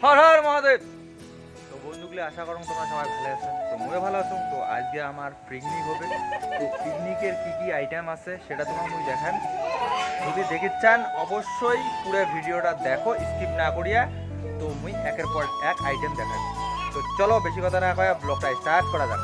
হর হর মহাদেব। তো বন্ধুগুলি আশা করুন তোমরা সবাই ভালো আছো, তো মুই ভালো আছো। তো আজকে আমার পিকনিক হবে, তো পিকনিকের কি কি আইটেম আছে সেটা তোমার মুই দেখান। যদি দেখতে চান অবশ্যই পুরো ভিডিওটা দেখো, স্কিপ না করিয়া। তো মুই একের পর এক আইটেম দেখান। তো চলো বেশি কথা না কয়া ব্লগটা স্টার্ট করা যাক।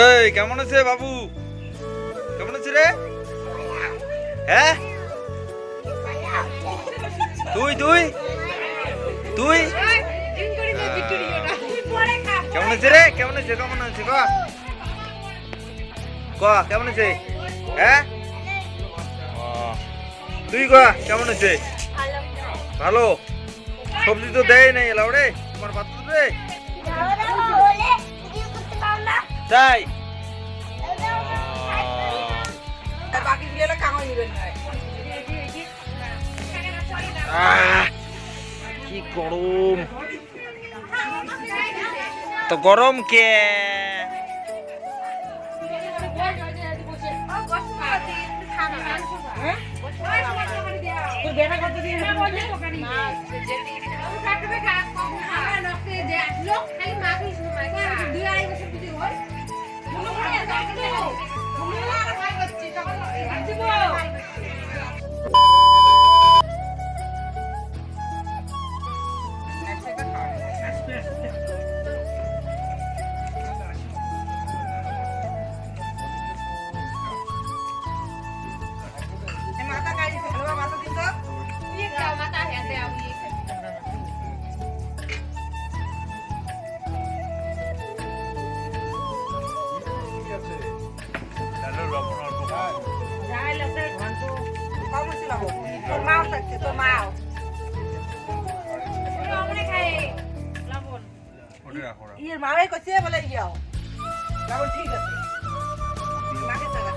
এই কেমন আছে বাবু? কেমন আছে রে? হ্যাঁ তুই তুই তুই কেমন আছে রে? কেমন আছে? কেমন আছে ক ক কেমন আছে? হ্যাঁ তুই ক কেমন আছে? ভালো। সবজি তো দেয় নাই এলাও রে, তোমার ভাত তো দে তাই। কি গরম, তো গরম কে? মারে কইছে বলে ইয়াও লাবণ ঠিক আছে মাকে টাকা